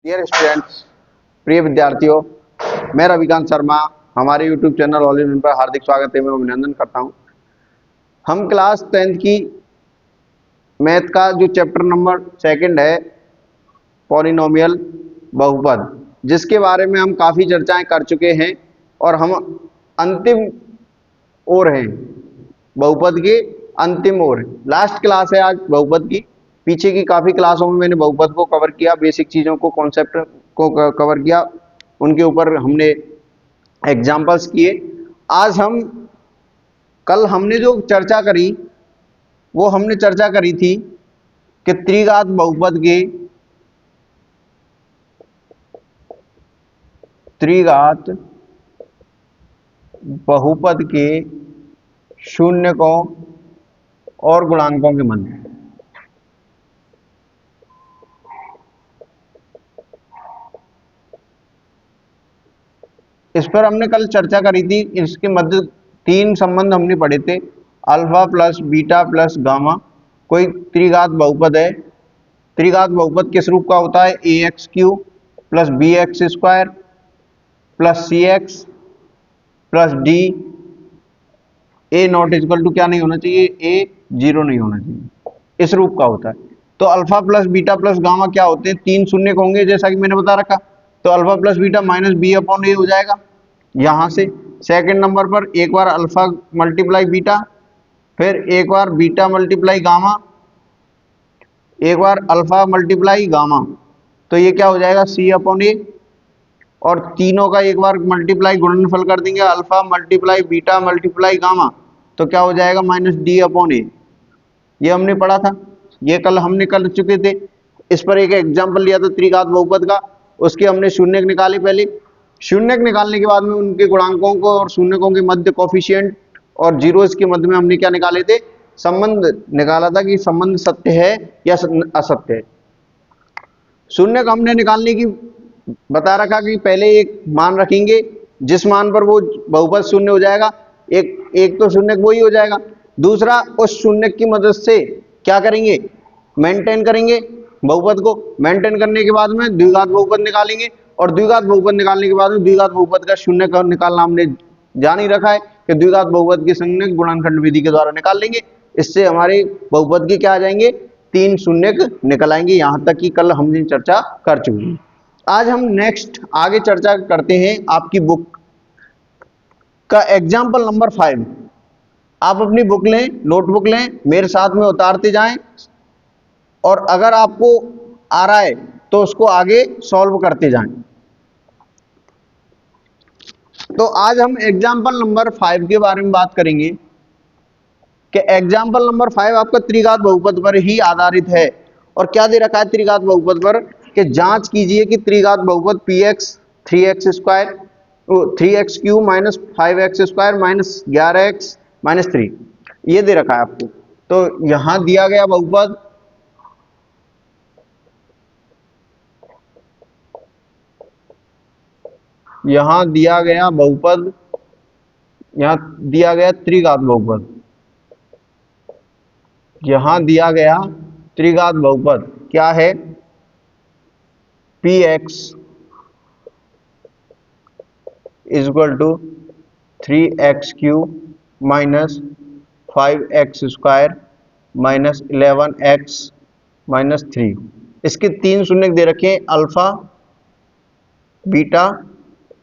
Dear students, प्रिय विद्यार्थियों, मैं रविकांत शर्मा। हमारे YouTube channel all in one पर हार्दिक स्वागत है, मैं अभिनंदन करता हूं। हम क्लास 10th की मैथ का जो चैप्टर नंबर 2 है, पॉलिनोमियल बहुपद, जिसके बारे में हम काफ़ी चर्चाएं कर चुके हैं और हम अंतिम ओर हैं, बहुपद के अंतिम ओर। लास्ट क्लास है आज बहुपद की। पीछे की काफ़ी क्लासों में मैंने बहुपद को कवर किया, बेसिक चीज़ों को, कॉन्सेप्ट को कवर किया, उनके ऊपर हमने एग्जाम्पल्स किए। आज हम कल हमने जो चर्चा करी वो हमने चर्चा करी थी कि त्रिघात बहुपद के शून्यकों और गुणांकों के मध्य। इस पर हमने कल चर्चा करी थी। इसके मध्य 3 संबंध हमने पढ़े थे, alpha plus beta plus gamma. कोई त्रिघात बहुपद है। त्रिघात बहुपद किस रूप का होता है? A x cube plus b x square plus c x plus d. A not equal to क्या नहीं होना चाहिए? ए 0 नहीं होना चाहिए। इस रूप का होता है। तो alpha plus beta plus gamma क्या होते हैं? 3 शून्य होंगे, जैसा कि मैंने बता रखा। तो alpha plus beta minus b upon a हो जाएगा यहां से। सेकंड नंबर पर एक बार अल्फा मल्टीप्लाई बीटा, फिर एक बार बीटा मल्टीप्लाई गामा, एक बार अल्फा मल्टीप्लाई गामा। तो ये क्या हो जाएगा? सी अपॉन ए। और तीनों का एक बार मल्टीप्लाई गुणनफल कर देंगे, alpha multiply beta multiply gamma, तो क्या हो जाएगा? माइनस डी अपॉन ए। ये हमने पढ़ा था, ये कल हमने कर चुके थे। इस पर एक एग्जाम्पल लिया था त्रिघात बहुपद का, उसके हमने शून्यक निकाले। पहले शून्यक निकालने के बाद में उनके गुणांकों को और शून्यकों के मध्य कोफिशिएंट और जीरोस के मध्य में हमने क्या निकाले थे? संबंध निकाला था कि संबंध सत्य है या असत्य है। शून्यक हमने निकालने की बता रखा कि पहले एक मान रखेंगे, जिस मान पर वो बहुपद शून्य हो जाएगा, एक तो शून्यक वही हो जाएगा। दूसरा, उस शून्यक की मदद से क्या करेंगे? मेंटेन करेंगे बहुपद को। मेंटेन करने के बाद में द्विघात बहुपद निकालेंगे, और द्विघात बहुपद निकालने के बाद में द्विघात बहुपद का शून्यक निकालना हमने जान ही रखा है कि द्विघात बहुपद के शून्यक गुणनखंड विधि के द्वारा निकाल लेंगे। इससे हमारे बहुपद के क्या आ जाएंगे? 3 शून्यक निकल आएंगे। यहां तक की कल हमने चर्चा कर चुके हैं। आज हम नेक्स्ट आगे चर्चा करते हैं आपकी बुक का एग्जाम्पल नंबर 5। आप अपनी बुक लें, नोटबुक लें, मेरे साथ में उतारते जाएं, और अगर आपको आ रहा है तो उसको आगे सॉल्व करते जाएं। तो आज हम एग्जाम्पल नंबर 5 के बारे में बात करेंगे कि एग्जाम्पल नंबर 5 आपका त्रिघात बहुपद पर ही आधारित है। और क्या दे रखा है त्रिघात बहुपद पर? कि जांच कीजिए कि त्रिघात बहुपद P x 3x square 3x cube minus 5x square minus 11x minus 3, ये दे रखा है आपको। तो यहां दिया गया बहुपद, यहां दिया गया बहुपद, यहां दिया गया त्रिघात बहुपद, यहां दिया गया त्रिघात बहुपद क्या है? P X is equal to 3x cube minus 5x square minus 11x minus 3। इसके 3 शून्य दे रखे हैं, अल्फा बीटा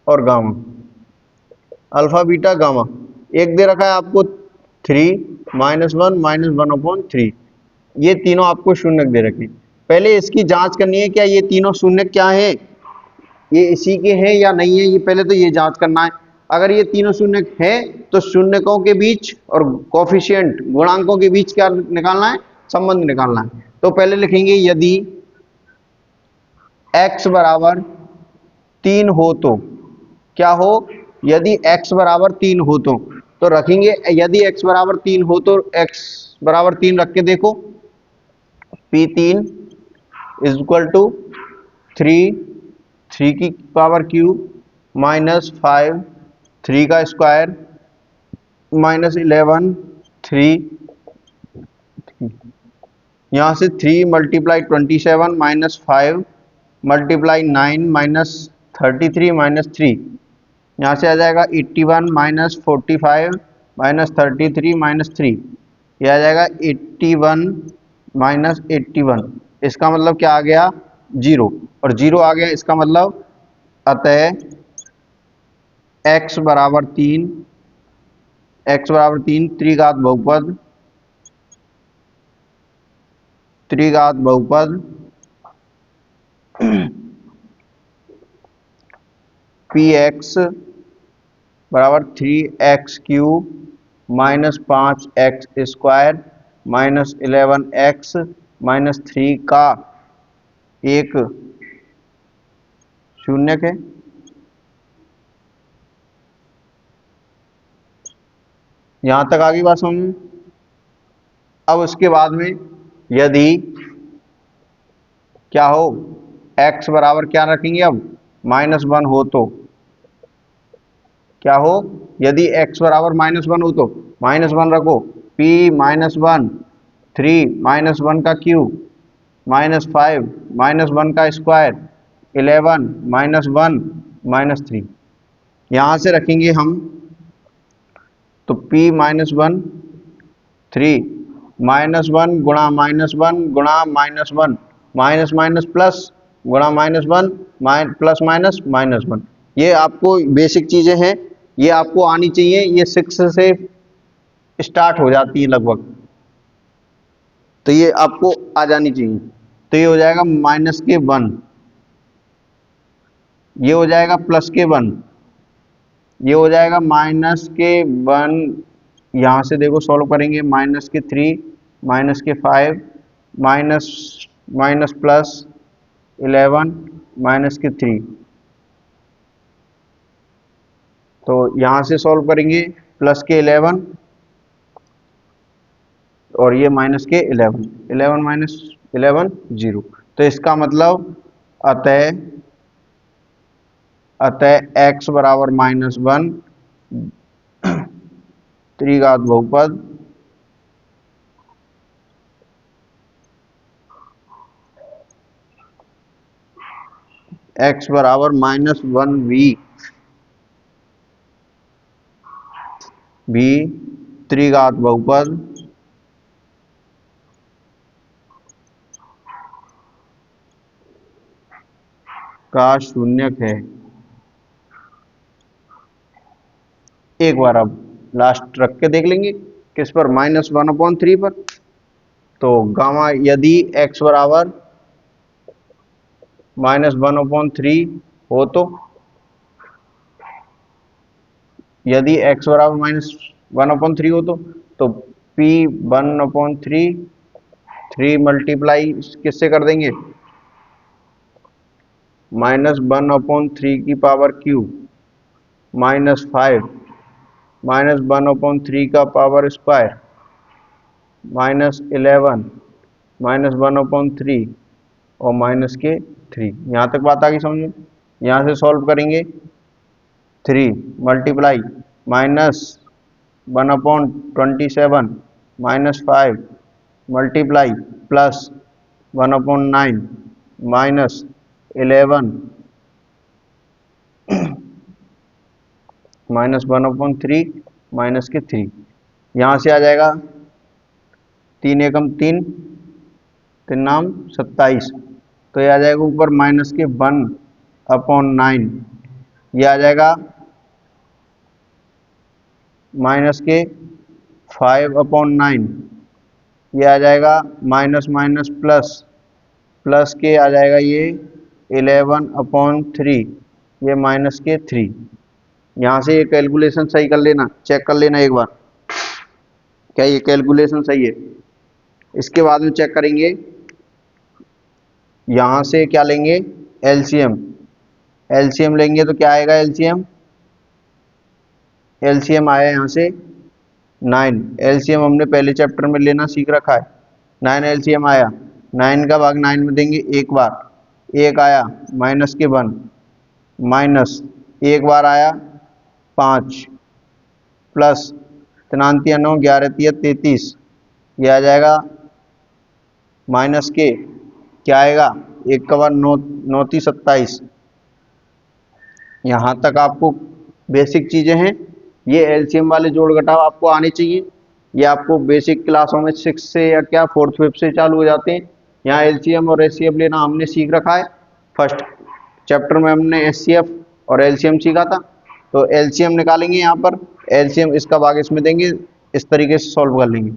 और गामा। अल्फा बीटा गामा एक दे रखा है आपको 3 -1 -1/3। ये तीनों आपको शून्य दे रखे। पहले इसकी जांच करनी है, क्या ये तीनों शून्य क्या है, ये इसी के हैं या नहीं है। ये पहले तो ये जांच करना है। अगर ये तीनों शून्य है तो शून्यकों के बीच और कोफिशिएंट गुणांकों के बीच क्या निकालना है? संबंध निकालना है। तो पहले लिखेंगे यदि x बराबर 3 हो तो क्या हो? यदि x बराबर 3 हो तो रखेंगे यदि x बराबर 3 हो तो x बराबर 3 रख के देखो। P3 इज इक्वल टू 3 की पावर क्यूब माइनस 5 3 का स्क्वायर माइनस 11 3, यहां से 3 multiply 27 minus 5 multiply 9 minus 33 minus 3, यहाँ से आ जाएगा 81 माइनस 45 माइनस 33 माइनस 3, यह आ जाएगा 81 माइनस 81। इसका मतलब क्या आ गया? 0, और 0 आ गया, इसका मतलब अतः x बराबर 3, त्रिघात बहुपद px बराबर 3x³ minus 5x² minus 11x minus 3 का एक शून्यक है। यहां तक आगे बात समझ में। अब उसके बाद में यदि क्या हो, x बराबर क्या रखेंगे, अब -1 हो तो क्या हो, यदि x बराबर -1 हो तो -1 रखो, p -1 3 -1 का क्यूब -5 -1 का स्क्वायर 11 -1 -3, यहां से रखेंगे हम तो p -1 3 -1 गुणा -1 गुणा -1 माइनस माइनस प्लस गुणा -1 प्लस माइनस -1, ये आपको बेसिक चीजें हैं, ये आपको आनी चाहिए, ये 6 से स्टार्ट हो जाती है लगभग, तो ये आपको आ जानी चाहिए। तो ये हो जाएगा -1, ये हो जाएगा +1, ये हो जाएगा -1, यहां से देखो सॉल्व करेंगे, -3 -5 माइनस माइनस प्लस 11 -3, तो यहां से सॉल्व करेंगे +11 और ये -11, 11 माइनस 11 0, तो इसका मतलब अतः x बराबर -1 त्रिघात बहुपद x बराबर -1v त्रिघात बहुपद का शून्यक है। एक बार अब लास्ट रख के देख लेंगे, किस पर, -1/3 पर। तो गामा यदि x बराबर -1/3 हो तो, यदि x बराबर -1/3 हो तो p 1/3 3 मल्टीप्लाई किससे कर देंगे, -1/3 की पावर क्यूब -5 -1/3 का पावर स्क्वायर -11 -1/3 और -3। यहाँ तक बात आ गई समझ में। यहाँ से सॉल्व करेंगे, 3 मल्टीप्लाई -1/27 -5 मल्टीप्लाई प्लस 1/9 -11 -1/3 -3, यहाँ से आ जाएगा 3 एकम 3 3 नाम 27, तो ये आ जाएगा ऊपर -1/9, ये आ जाएगा -5/9, ये आ जाएगा माइनस माइनस प्लस प्लस के आ जाएगा ये 11/3, ये -3। यहाँ से ये कैलकुलेशन सही कर लेना, चेक कर लेना एक बार क्या ये कैलकुलेशन सही है। इसके बाद में चेक करेंगे, यहाँ से क्या लेंगे, एलसीएम। एलसीएम लेंगे तो क्या आएगा, एलसीएम आया यहाँ से 9। एलसीएम हमने पहले चैप्टर में लेना सीख रखा है। 9 एलसीएम आया, 9 का भाग 9 में देंगे एक बार, एक आया -1 माइनस एक बार आया 5 प्लस 3 9 11 33, ये आ जाएगा क्या आएगा एक का 9, 9×3 = 27। यहाँ तक आपको बेसिक चीजें हैं। ये एलसीएम वाले जोड़ घटाव आपको आने चाहिए। ये आपको बेसिक क्लासों में 6 से या क्या 4th 5th से चालू हो जाते हैं। यहाँ एलसीएम और एचसीएफ लेना हमने सीख रखा है। फर्स्ट चैप्टर में हमने एचसीएफ और एलसीएम सीखा था। तो एलसीएम निकालेंगे यहाँ पर, एलसीएम इसका भाग इसमें देंगे, इस तरीके से सॉल्व कर लेंगे।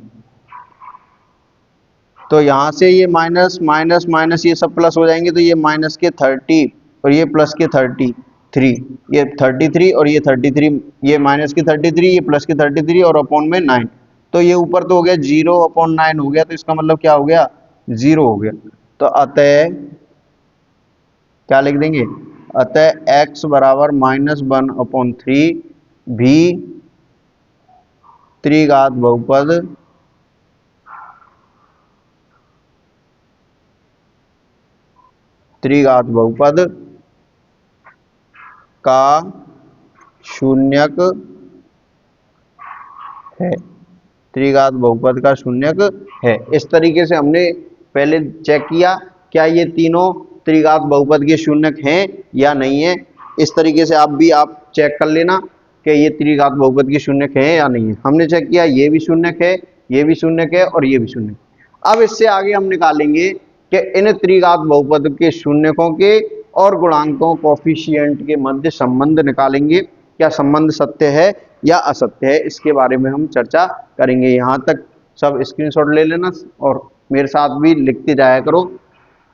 तो यहाँ से ये माइनस माइनस माइनस ये सब प्लस हो जाएंगे, तो ये माइनस के 30 और ये प्लस के 33, ये 33 और ये 33, ये माइनस के 33, ये प्लस के 33 और अपॉन में 9। तो ये ऊपर तो हो गया 0/9 हो गया, तो इसका मतलब क्या हो गया, 0 हो गया। तो अतः क्या लिख देंगे, अतः x बराबर -1/3 भी त्रिघात बहुपद का शून्यक है, त्रिघात बहुपद का शून्यक है। इस तरीके से हमने पहले चेक किया क्या ये तीनों त्रिघात बहुपद के शून्यक हैं या नहीं है। इस तरीके से आप चेक कर लेना कि ये त्रिघात बहुपद के शून्यक है या नहीं है। हमने चेक किया ये भी शून्यक है, ये भी शून्यक है और ये भी शून्यक। अब इससे आगे हम निकालेंगे कि इन त्रिघात बहुपद के शून्यकों के और गुणांकों कोफिशिएंट के मध्य संबंध निकालेंगे। क्या संबंध सत्य है या असत्य है, इसके बारे में हम चर्चा करेंगे। यहाँ तक सब स्क्रीनशॉट ले लेना और मेरे साथ भी लिखते जाया करो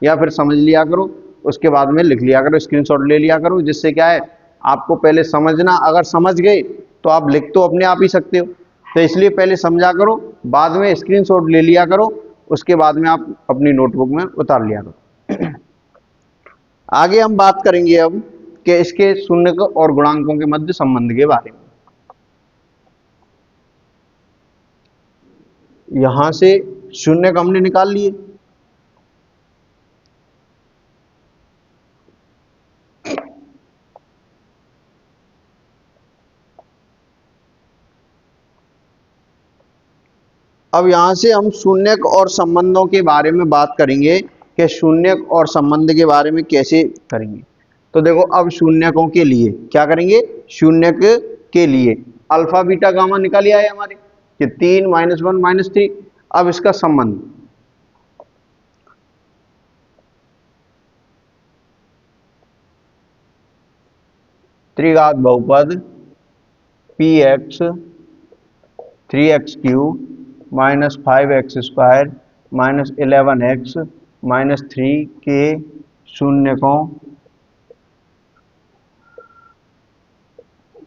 या फिर समझ लिया करो, उसके बाद में लिख लिया करो, स्क्रीनशॉट ले लिया करो। जिससे क्या है, आपको पहले समझना, अगर समझ गए तो आप लिख तो अपने आप ही सकते हो। तो इसलिए पहले समझा करो, बाद में स्क्रीनशॉट ले लिया करो, उसके बाद में आप अपनी नोटबुक में उतार लिया करो। आगे हम बात करेंगे अब कि इसके शून्यक और गुणांकों के मध्य संबंध के बारे में। यहां से शून्यक हमने निकाल लिए, अब यहां से हम शून्यक और संबंधों के बारे में बात करेंगे कि शून्यक और संबंध के बारे में कैसे करेंगे। तो देखो, अब शून्यकों के लिए क्या करेंगे, शून्यक के लिए अल्फा बीटा गामा निकाल आए हमारे कि 3 -1 -3। अब इसका संबंध त्रिघात बहुपद px 3x³ -5x² -11x -3 के शून्यकों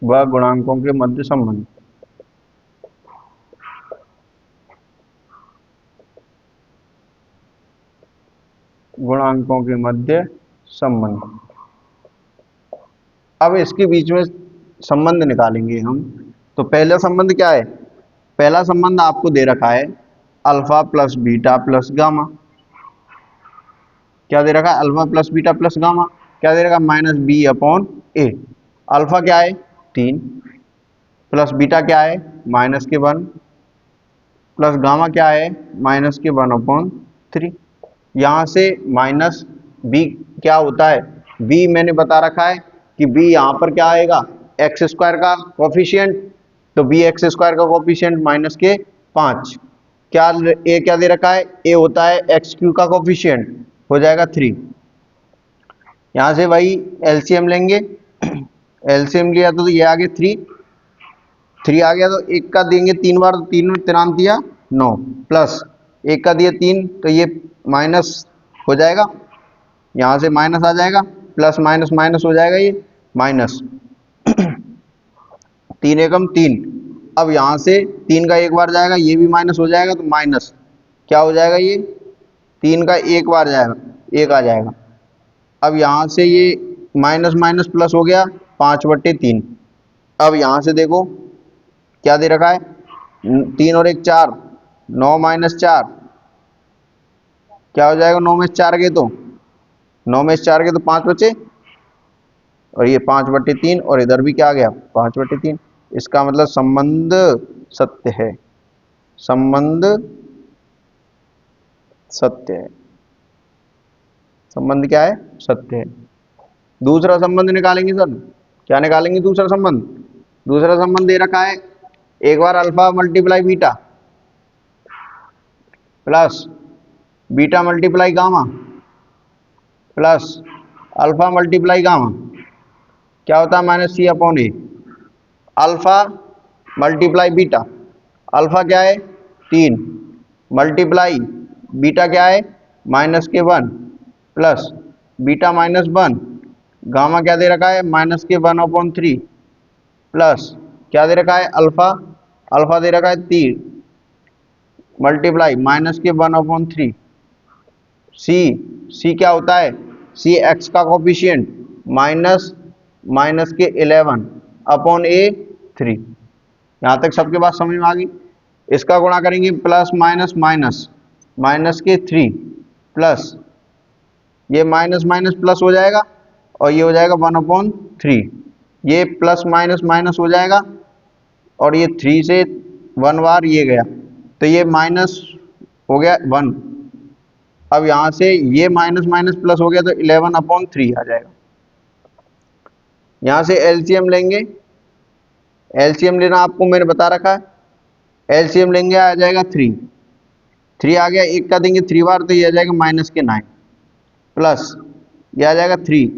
व गुणांकों के मध्य संबंध। गुणांकों के मध्य संबंध, अब इसके बीच में संबंध निकालेंगे हम। तो पहला संबंध क्या है, पहला संबंध आपको दे रखा है alpha plus beta plus gamma. क्या दे रखा है, alpha plus beta plus gamma. क्या दे रखा, -b/a। अल्फा क्या है 3, प्लस बीटा क्या है -1, प्लस गामा क्या है -1/3। यहां से माइनस b क्या होता है, b मैंने बता रखा है कि b यहां पर क्या आएगा, x² का कोफिशिएंट। तो bx² का कोफिशिएंट -5। क्या a क्या दे रखा है, a होता है x³ का कोफिशिएंट, हो जाएगा 3। यहां से भाई एलसीएम लेंगे, एलसीएम लिया तो ये आ गया 3 आ गया। तो एक का देंगे 3 बार, तो 3 में 3 दिया 9, प्लस एक का दिया 3, तो ये माइनस हो जाएगा, यहां से माइनस आ जाएगा, प्लस माइनस माइनस हो जाएगा, ये माइनस 3 एकम 3। अब यहां से 3 का एक बार जाएगा, ये भी माइनस हो जाएगा, तो माइनस क्या हो जाएगा, ये 3 का एक बार जाएगा, 1 आ जाएगा। अब यहां से ये माइनस माइनस प्लस हो गया 5/3। अब यहां से देखो क्या दे रखा है, 3 और 1 4, 9 -4 क्या हो जाएगा, 9 में 4 गए तो 9 में 4 गए तो 5 बचे, और ये 5/3 और इधर भी क्या आ गया 5/3। इसका मतलब संबंध सत्य है, संबंध सत्य है। संबंध क्या है? सत्य है। दूसरा संबंध निकालेंगे सर। क्या निकालेंगे दूसरा संबंध? दूसरा संबंध दे रखा है, एक बार alpha multiply beta plus beta multiply gamma plus alpha multiply gamma क्या होता है? Minus c upon a. Alpha multiply beta, alpha क्या है? 3 मल्टीप्लाई बीटा क्या है? माइनस के 1 प्लस बीटा माइनस 1, गामा क्या दे रखा है? माइनस के 1/3 प्लस क्या दे रखा है? अल्फा, अल्फा दे रखा है 3 मल्टीप्लाई माइनस के 1/3। सी क्या होता है? सी एक्स का कोफिशिएंट माइनस माइनस के 11 अपॉन ए 3। यहां तक सबके बात समझ में आ गई? इसका गुणा करेंगे प्लस माइनस माइनस माइनस के 3 प्लस ये माइनस माइनस प्लस हो जाएगा और ये हो जाएगा 1/3। ये प्लस माइनस माइनस हो जाएगा और ये 3 से 1 बार ये गया तो ये माइनस हो गया 1। अब यहां से ये माइनस माइनस प्लस हो गया तो 11/3 आ जाएगा। यहां से एलसीएम लेंगे, एलसीएम लेना आपको मैंने बता रखा है। एलसीएम लेंगे आ जाएगा 3 आ गया, एक का देंगे 3 बार तो ये आ जाएगा माइनस के 9 प्लस ये आ जाएगा 3,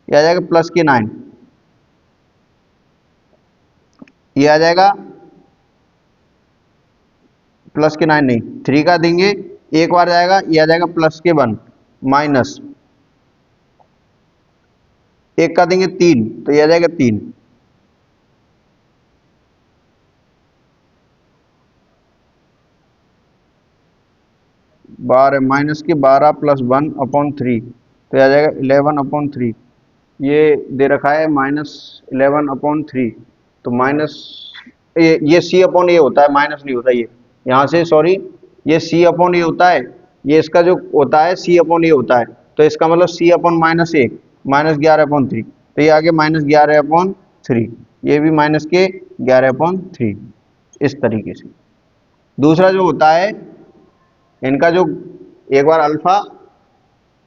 ये आ जाएगा प्लस के 9, ये आ जाएगा प्लस के 9 नहीं 3 का देंगे एक बार जाएगा, ये आ जाएगा प्लस के 1 माइनस एक का देंगे 3 तो ये आ जाएगा 3, बारह माइनस के 12 प्लस 1/3 तो ये आ जाएगा 11/3। ये दे रखा है माइनस 11/3 तो माइनस ये सी अपॉन ए होता है, माइनस नहीं होता ये यहाँ से, सॉरी ये सी अपॉन ए होता है, ये इसका जो होता है सी अपॉन ए होता है तो इसका मतलब सी अपॉन माइनस 1 माइनस 11/3 तो ये आगे माइनस 11/3, ये भी माइनस के 11/3 इस तरीके से। दूसरा जो होता है इनका जो एक बार alpha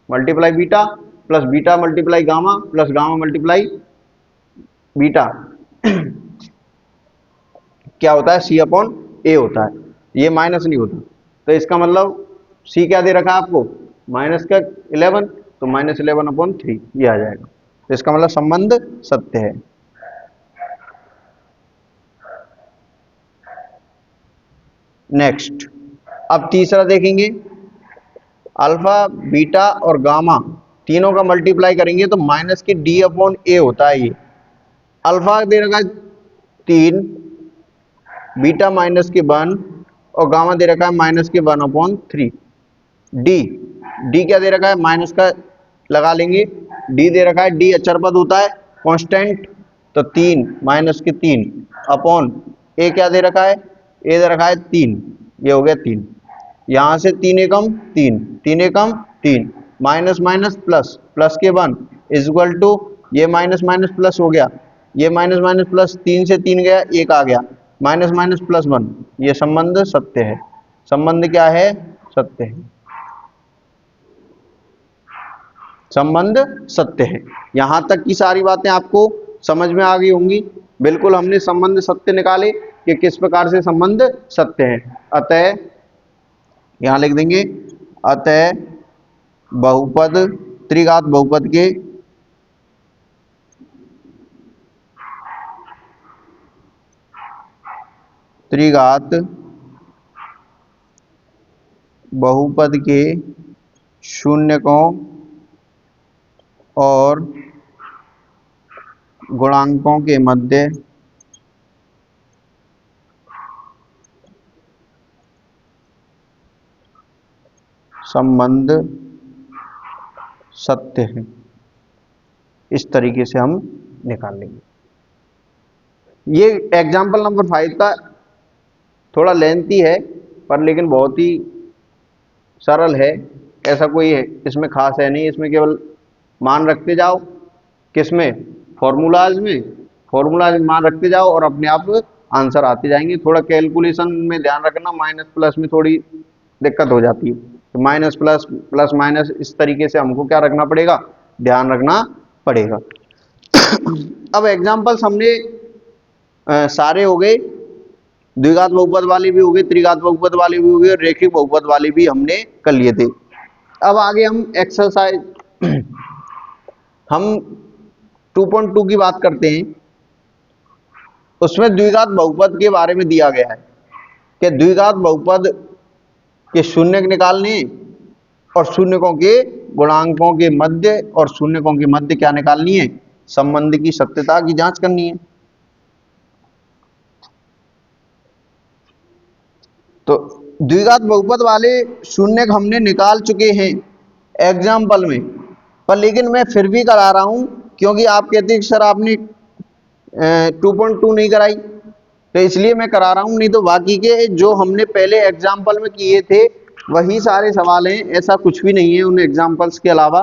multiply beta plus beta multiply gamma plus gamma multiply beta क्या होता है? सी अपॉन ए होता है, ये माइनस नहीं होता तो इसका मतलब सी क्या दे रखा है आपको? माइनस का 11 तो माइनस 11/3 ये आ जाएगा, तो इसका मतलब संबंध सत्य है। नेक्स्ट, अब तीसरा देखेंगे, अल्फा बीटा और गामा तीनों का मल्टीप्लाई करेंगे तो माइनस के डी अपॉन ए होता है। ये अल्फा दे रखा है 3 बीटा माइनस के 1 और गामा दे रखा है माइनस के 1/3। डी क्या दे रखा है? माइनस का लगा लेंगे, डी दे रखा है, डी अचर पद होता है कांस्टेंट तो 3 माइनस के 3 अपॉन ए क्या दे रखा है? ए दे रखा है 3, ये हो गया 3, यहां से 3 एकम 3 3 एकम 3 माइनस माइनस प्लस प्लस के 1 इज इक्वल टू ये माइनस माइनस प्लस हो गया, ये माइनस माइनस प्लस 3 से 3 गया, 1 आ गया, माइनस माइनस प्लस 1, ये संबंध सत्य है। संबंध क्या है? सत्य है, संबंध सत्य है। यहां तक की सारी बातें आपको समझ में आ गई होंगी। बिल्कुल हमने संबंध सत्य निकाले कि किस प्रकार से संबंध सत्य है। अतः यहां लिख देंगे, अतः बहुपद त्रिघात बहुपद के त्रिघात बहुपद के शून्यकों और गुणांकों के मध्य संबंध सत्य है। इस तरीके से हम निकाल लेंगे। ये एग्जाम्पल नंबर 5 का थोड़ा लेंथी है पर लेकिन बहुत ही सरल है, ऐसा कोई है इसमें खास है नहीं, इसमें केवल मान रखते जाओ, किसमें? फॉर्मूलाज में, फॉर्मूलाज में मान रखते जाओ और अपने आप आंसर आते जाएंगे। थोड़ा कैलकुलेशन में ध्यान रखना, माइनस प्लस में थोड़ी दिक्कत हो जाती है। माइनस प्लस प्लस माइनस, इस तरीके से हमको क्या रखना पड़ेगा, ध्यान रखना पड़ेगा। अब एग्जाम्पल्स हमने सारे हो गए, द्विघात बहुपद वाले भी हो गए, त्रिघात बहुपद वाले भी हो गए, और रेखिक बहुपद वाले भी हमने कर लिए थे। अब आगे हम एक्सरसाइज हम 2.2 की बात करते हैं। उसमें द्विघात बहुपद के बारे में दिया गया है कि द्विघात बहुपद के शून्यक निकालने और शून्यकों के गुणांकों के मध्य और शून्यकों के मध्य क्या निकालनी है, संबंध की सत्यता की जांच करनी है। तो द्विघात बहुपद वाले शून्यक हमने निकाल चुके हैं एग्जाम्पल में, पर लेकिन मैं फिर भी करा रहा हूं क्योंकि आप कहते हैं कि सर आपने 2.2 नहीं कराई, तो इसलिए मैं करा रहा हूं, नहीं तो बाकी के जो हमने पहले एग्जाम्पल में किए थे वही सारे सवाल हैं, ऐसा कुछ भी नहीं है उन एग्जाम्पल्स के अलावा।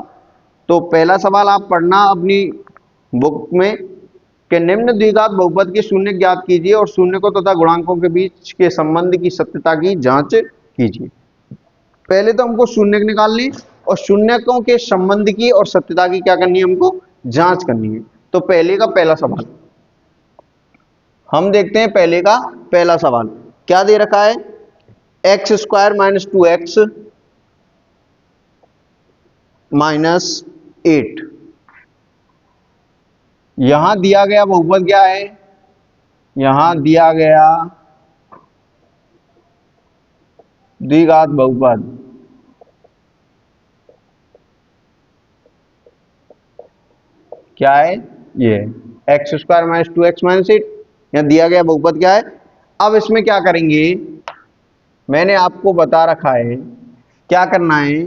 तो पहला सवाल आप पढ़ना अपनी बुक में कि निम्न द्विघात बहुपद के शून्य ज्ञात कीजिए और शून्यकों तथा गुणांकों के बीच के संबंध की सत्यता की जांच कीजिए। पहले तो हमको शून्यक निकालनी और शून्यकों के संबंध की और सत्यता की क्या करनी है, हमको जांच करनी है। तो पहले का पहला सवाल हम देखते हैं। पहले का पहला सवाल क्या दे रखा है, x square minus 2x minus 8। यहां दिया गया बहुपद क्या है, यहां दिया गया द्विघात बहुपद क्या है, ये x square minus 2x minus 8, यहां दिया गया बहुपद क्या है। अब इसमें क्या करेंगे, मैंने आपको बता रखा है क्या करना है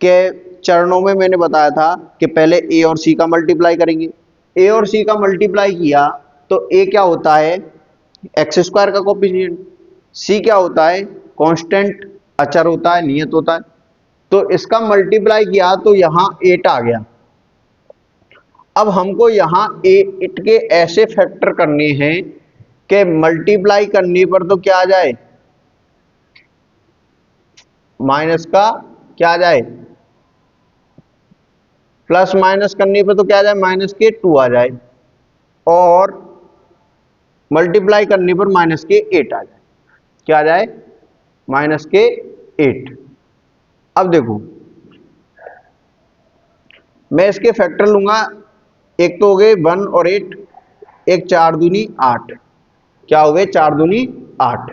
कि चरणों में मैंने बताया था कि पहले ए और सी का मल्टीप्लाई करेंगे। ए और सी का मल्टीप्लाई किया तो ए क्या होता है, एक्स स्क्वायर का कोफिशिएंट, सी क्या होता है, कांस्टेंट अचर होता है, नियत होता है। तो इसका मल्टीप्लाई किया तो यहां 8 आ गया। अब हमको यहां 8 के ऐसे फैक्टर करने हैं कि मल्टीप्लाई करने पर तो क्या आ जाए, माइनस का क्या आ जाए, प्लस माइनस करने पर तो क्या आ जाए, माइनस के 2 आ जाए, और मल्टीप्लाई करने पर माइनस के 8 आ जाए। क्या आ जाए, माइनस के 8। अब देखो मैं इसके फैक्टर लूंगा, एक तो हो गए 1 और 8, एक 4 दूनी 8, क्या हो गए 4 दूनी 8।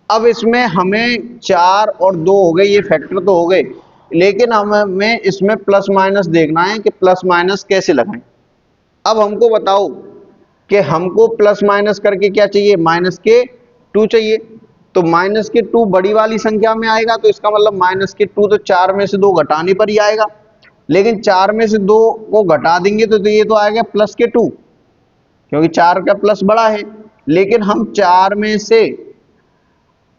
अब इसमें हमें 4 और 2 हो गए, ये फैक्टर तो हो गए, लेकिन हमें इसमें प्लस माइनस देखना है कि प्लस माइनस कैसे लगाएं। अब हमको बताओ कि हमको प्लस माइनस करके क्या चाहिए, माइनस के 2 चाहिए। तो माइनस के 2 बड़ी वाली संख्या में आएगा, तो इसका मतलब माइनस के 2 तो 4 में से 2 घटाने पर ही आएगा, लेकिन 4 में से 2 को घटा देंगे तो ये तो आएगा प्लस के 2, क्योंकि 4 का प्लस बड़ा है। लेकिन हम 4 में से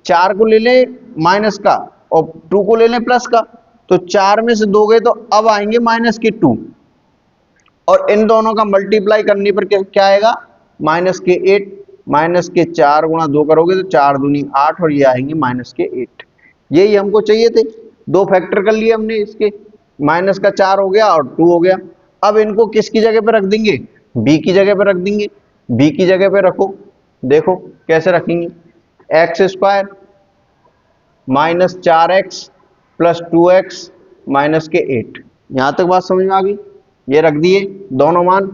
4 को ले लें माइनस का और 2 को ले लें प्लस का, तो 4 में से 2 गए तो अब आएंगे माइनस के 2, और इन दोनों का मल्टीप्लाई करने पर क्या आएगा, माइनस के 8, माइनस के 4 गुणा 2 करोगे तो 4 दूनी 8, और ये आएंगे माइनस के 8। यही हमको चाहिए थे, 2 फैक्टर कर लिए हमने इसके, माइनस का 4 हो गया और 2 हो गया। अब इनको किसकी जगह पे रख देंगे, बी की जगह पे रख देंगे। बी की जगह पे रखो, देखो कैसे रखेंगे, x square minus 4x plus 2x minus के 8। यहां तक बात समझ में आ गई, ये रख दिए दोनों मान।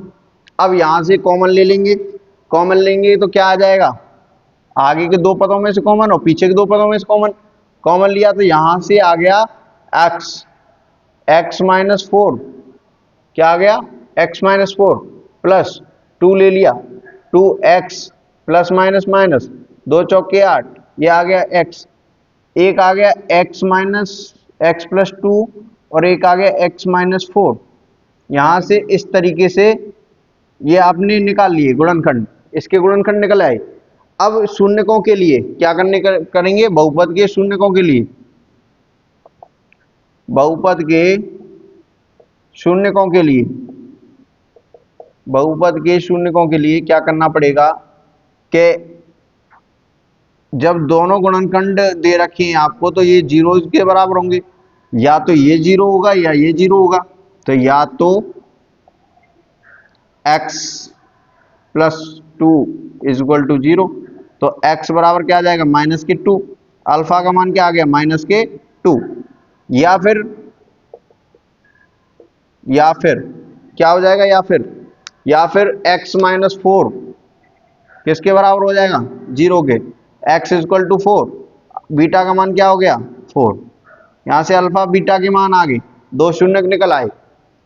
अब यहां से कॉमन ले लेंगे, कॉमन लेंगे तो क्या आ जाएगा, आगे के 2 पदों में से कॉमन और पीछे के 2 पदों में से कॉमन। कॉमन लिया तो यहां से आ गया x, x माइनस 4, क्या आ गया, x माइनस 4 प्लस 2 ले लिया, 2x प्लस माइनस माइनस 2 चौके 8, ये आ गया x। एक आ गया x माइनस एक्स प्लस 2 और एक आ गया x माइनस 4। यहां से इस तरीके से ये आपने निकाल लिए गुणनखंड, इसके गुणनखंड निकल आए। अब शून्यकों के लिए क्या करेंगे, बहुपद के शून्यकों के लिए, बहुपद के शून्यकों के लिए, बहुपद के शून्यकों के लिए क्या करना पड़ेगा कि जब दोनों गुणनखंड दे रखे हैं आपको तो ये 0 के बराबर होंगे, या तो ये जीरो होगा या ये जीरो होगा। तो या तो x plus two is equal to zero, तो x बराबर क्या आ जाएगा माइनस के टू, अल्फा का मान क्या आ गया माइनस के टू। या फिर क्या हो जाएगा, या फिर x माइनस फोर किसके बराबर हो जाएगा जीरो के, x is equal to four, beta का मान क्या हो गया फोर। यहां से अल्फा बीटा के मान आ गए, दो शून्य निकल आए।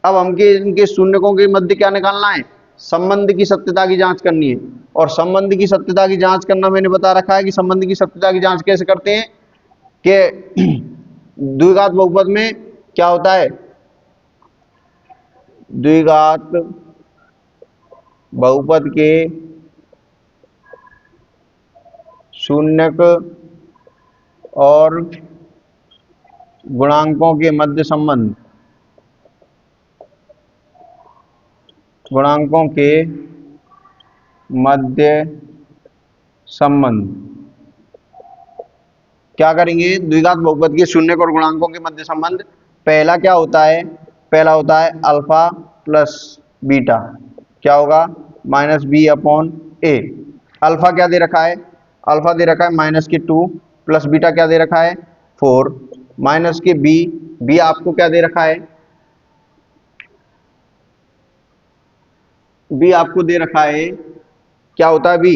अब हमके इनके शून्यकों के मध्य क्या निकालना है, संबंध की सत्यता की जांच करनी है। और संबंध की सत्यता की जांच करना मैंने बता रखा है कि संबंध की सत्यता की जांच कैसे करते हैं कि द्विघात बहुपद में क्या होता है, द्विघात बहुपद के शून्यक और गुणांकों के मध्य संबंध, गुणांकों के मध्य संबंध क्या करेंगे, द्विघात बहुपद के शून्यक और गुणांकों के मध्य संबंध। पहला क्या होता है, पहला होता है अल्फा प्लस बीटा, क्या होगा minus b upon a. Alpha क्या दे रखा है, अल्फा दे रखा है माइनस के टू, प्लस बीटा क्या दे रखा है फोर, माइनस के बी, बी आपको क्या दे रखा है, बी आपको दे रखा है क्या होता है B,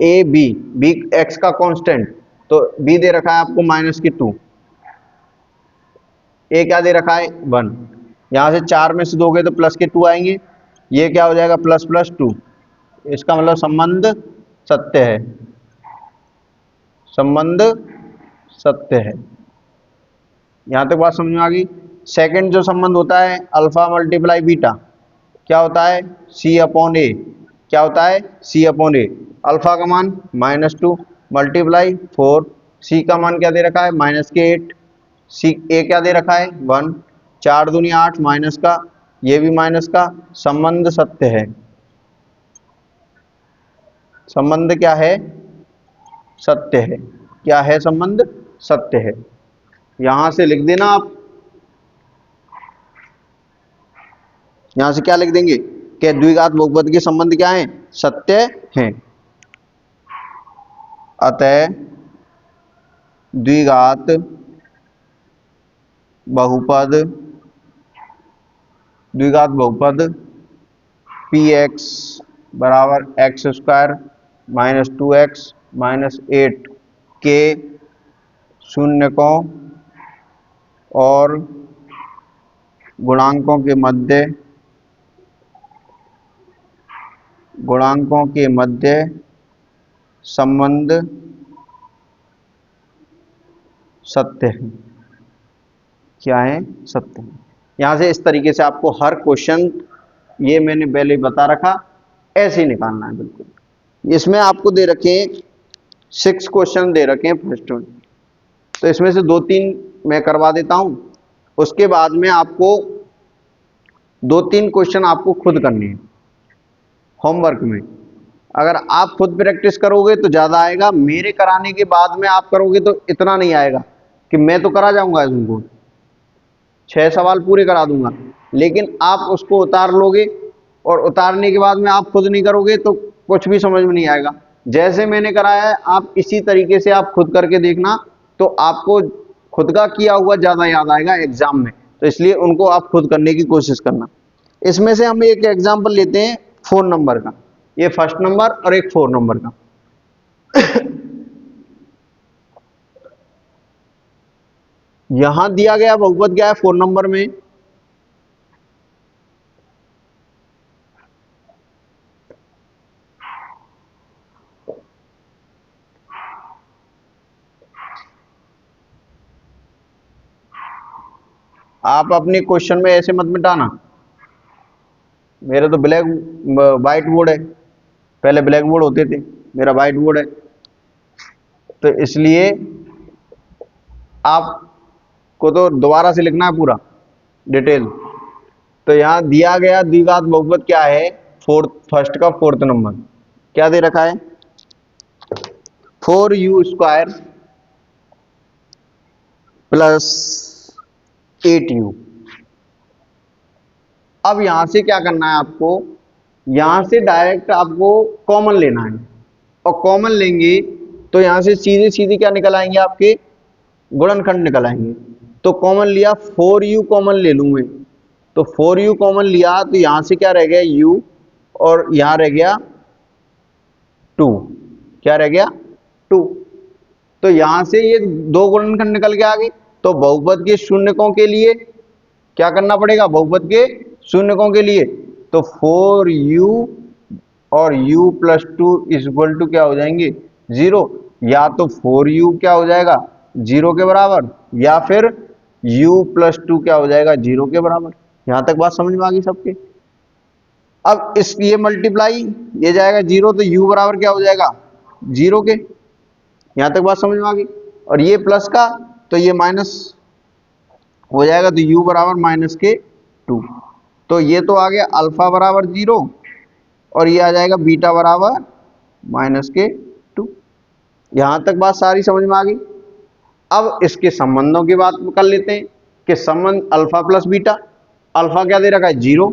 A B, B X का कांस्टेंट, तो बी दे रखा है आपको माइनस की टू, ए क्या दे रखा है वन। यहां से चार में से दोगे तो प्लस के टू आएंगे, ये क्या हो जाएगा प्लस प्लस टू। इसका मतलब संबंध सत्य है, संबंध सत्य है। यहां तक बात समझ में आ गई। सेकंड जो संबंध होता है अल्फा मल्टीप्लाई बीटा, क्या होता है सी अपॉन ए, क्या होता है सी अपॉन ए। अल्फा का मान माइनस टू मल्टीप्लाई फोर, सी का मान क्या दे रखा है माइनस के एट, सी ए क्या दे रखा है वन, चार दूनी आठ माइनस का, ये भी माइनस का, संबंध सत्य है। संबंध क्या है सत्य है, क्या है संबंध सत्य है। यहां से लिख देना आप, यहां से क्या लिख देंगे कि द्विघात बहुपद के संबंध क्या है सत्य हैं। अतः द्विघात बहुपद, द्विघात बहुपद पी एक्स बराबर X square minus two X minus eight के शून्यकों और गुणांकों के मध्य, गुणांकों के मध्य संबंध सत्य है। क्या है सत्य है। यहां से इस तरीके से आपको हर क्वेश्चन, ये मैंने पहले बता रखा, ऐसे ही निकालना है बिल्कुल। इसमें आपको दे रखे 6 क्वेश्चन दे रखे हैं फर्स्ट में, तो इसमें से 2-3 मैं करवा देता हूं, उसके बाद में आपको 2-3 क्वेश्चन आपको खुद करनी है होमवर्क में। अगर आप खुद प्रैक्टिस करोगे तो ज्यादा आएगा, मेरे कराने के बाद में आप करोगे तो इतना नहीं आएगा कि मैं तो करा जाऊंगा तुमको 6 सवाल पूरे करा दूंगा, लेकिन आप उसको उतार लोगे और उतारने के बाद में आप खुद नहीं करोगे तो कुछ भी समझ में नहीं आएगा। जैसे मैंने कराया है आप इसी तरीके से आप खुद करके देखना, तो आपको खुद का किया हुआ ज्यादा याद आएगा एग्जाम में, तो इसलिए उनको आप खुद करने की कोशिश करना। इसमें से हम एक एग्जाम्पल लेते हैं 4 नंबर का, ये फर्स्ट नंबर और एक 4 नंबर का। यहां दिया गया बहुपद क्या है 4 नंबर में, आप अपने क्वेश्चन में ऐसे मत मिटाना, मेरा तो ब्लैक व्हाइट बोर्ड है, पहले ब्लैक बोर्ड होते थे, मेरा व्हाइट बोर्ड है, तो इसलिए आपको तो दोबारा से लिखना है पूरा डिटेल। तो यहां दिया गया द्विघात बहुपद क्या है, फोर्थ, फर्स्ट का 4th नंबर क्या दे रखा है 4u स्क्वायर प्लस 8u। अब यहां से क्या करना है आपको, यहां से डायरेक्ट आपको कॉमन लेना है, और कॉमन लेंगे तो यहां से सीधे सीधे क्या निकल आएंगे, आपके गुणनखंड निकल आएंगे। तो कॉमन लिया, 4u कॉमन ले लूं मैं, तो 4u कॉमन लिया तो यहां से क्या रह गया u, और यहां रह गया 2, क्या रह गया 2। तो यहां से ये दो गुणनखंड निकल के आ गए। तो बहुपद के शून्यकों के लिए क्या करना पड़ेगा, बहुपद के शून्यकों के लिए तो 4u और u plus 2 is equal to क्या हो जाएंगे 0। या तो 4u क्या हो जाएगा 0 के बराबर, या फिर u प्लस 2 क्या हो जाएगा 0 के बराबर। यहां तक बात समझ में आ गई सबके। अब इस ये मल्टीप्लाई ये जाएगा 0, तो u बराबर क्या हो जाएगा 0 के। यहां तक बात समझ में आ गई। और ये प्लस का तो ये माइनस हो जाएगा, तो u बराबर माइनस के 2। तो ये तो आ गया अल्फा बराबर 0, और ये आ जाएगा बीटा बराबर माइनस के 2। यहां तक बात सारी समझ में आ गई। अब इसके संबंधों की बात कर लेते हैं कि संबंध अल्फा प्लस बीटा, अल्फा क्या दे रखा है 0,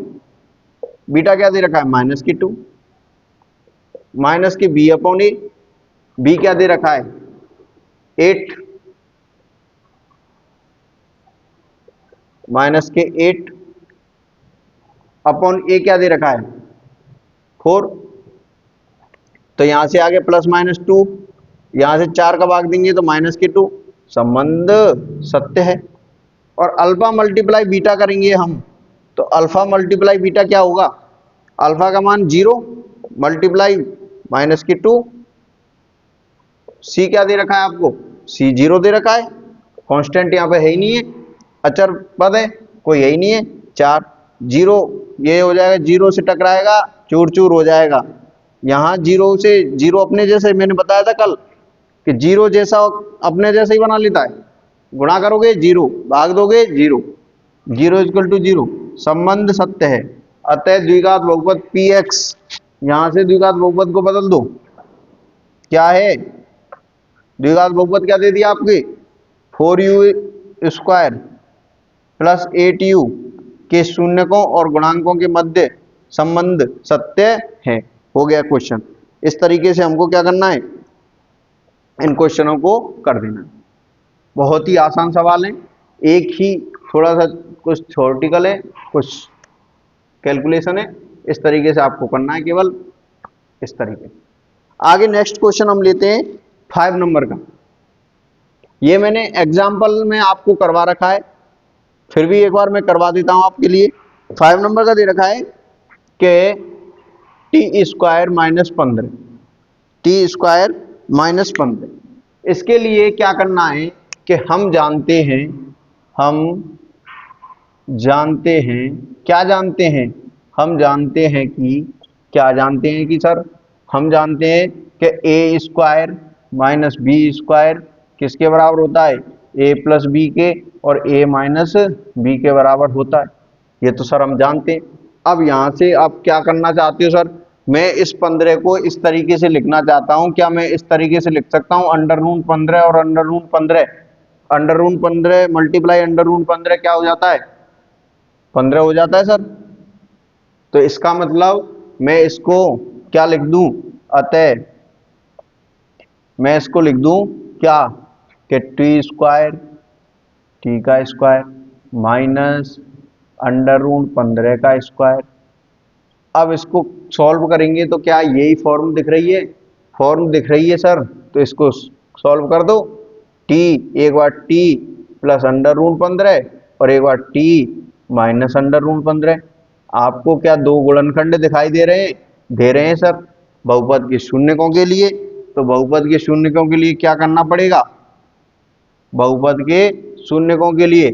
बीटा क्या दे रखा है माइनस के 2, माइनस के बी अपॉन ए, बी क्या दे रखा है 8, माइनस के 8 अपॉन ए क्या दे रखा है 4। तो यहां से आगे प्लस माइनस 2, यहां से 4 का भाग देंगे तो माइनस के 2, संबंध सत्य है। और अल्फा मल्टीप्लाई बीटा करेंगे हम, तो अल्फा मल्टीप्लाई बीटा क्या होगा, अल्फा का मान 0 मल्टीप्लाई माइनस के 2, सी क्या दे रखा है आपको, सी 0 दे रखा है, कांस्टेंट यहाँ पे है ही नहीं है, अचर पद है कोई है ही नहीं है, 4 0 ये हो जाएगा 0 से टकराएगा चूर चूर हो जाएगा। यहाँ 0 से 0 अपने जैसे मैंने बताया था कल कि 0 जैसा अपने जैसा ही बना लेता है, गुणा करोगे 0 भाग दोगे 0, 0 इक्वल टू 0, संबंध सत्य है। अतः द्विघात बहुपद px, यहां से द्विघात बहुपद को बदल दो, क्या है द्विघात बहुपद क्या दे दिया आपके 4u स्क्वायर प्लस 8u के शून्यकों और गुणांकों के मध्य संबंध सत्य है। हो गया क्वेश्चन। इस तरीके से हमको क्या करना है, इन क्वेश्चनों को कर देना। बहुत ही आसान सवाल है, एक ही थोड़ा सा कुछ थ्योरेटिकल है कुछ कैलकुलेशन है, इस तरीके से आपको करना है, केवल इस तरीके। आगे नेक्स्ट क्वेश्चन हम लेते हैं 5 नंबर का। ये मैंने एग्जाम्पल में आपको करवा रखा है, फिर भी एक बार मैं करवा देता हूं आपके लिए। 5 नंबर का दे रखा है कि T square minus 15, T square minus 15। इसके लिए क्या करना है कि हम जानते हैं क्या जानते हैं, हम जानते हैं कि क्या जानते हैं कि सर हम जानते हैं कि ए स्क्वायर माइनस बी स्क्वायर किसके बराबर होता है, ए प्लस बी के, और ए माइनस बी के बराबर होता है। ये तो सर हम जानते हैं। अब यहां से आप क्या करना चाहते हो सर, मैं इस 15 को इस तरीके से लिखना चाहता हूं, क्या मैं इस तरीके से लिख सकता हूं अंडर रूट 15 और under root 15, under root 15 multiply under root 15 क्या हो जाता है 15 हो जाता है सर। तो इसका मतलब मैं इसको क्या लिख दूं, अतः मैं इसको लिख दूं क्या कि टी स्क्वायर, टी का स्क्वायर माइनस अंडर रूट 15 का स्क्वायर। अब इसको सॉल्व करेंगे तो क्या यही फॉर्म दिख रही है, फॉर्म दिख रही है सर, तो इसको सॉल्व कर दो। टी एक बार टी प्लस अंडर रूट 15 और एक बार टी माइनस अंडर रूट 15। आपको क्या दो गुणनखंड दिखाई दे रहे हैं सर बहुपद के शून्यकों के लिए। तो बहुपद के शून्यकों के लिए क्या करना पड़ेगा, बहुपद के शून्यकों के लिए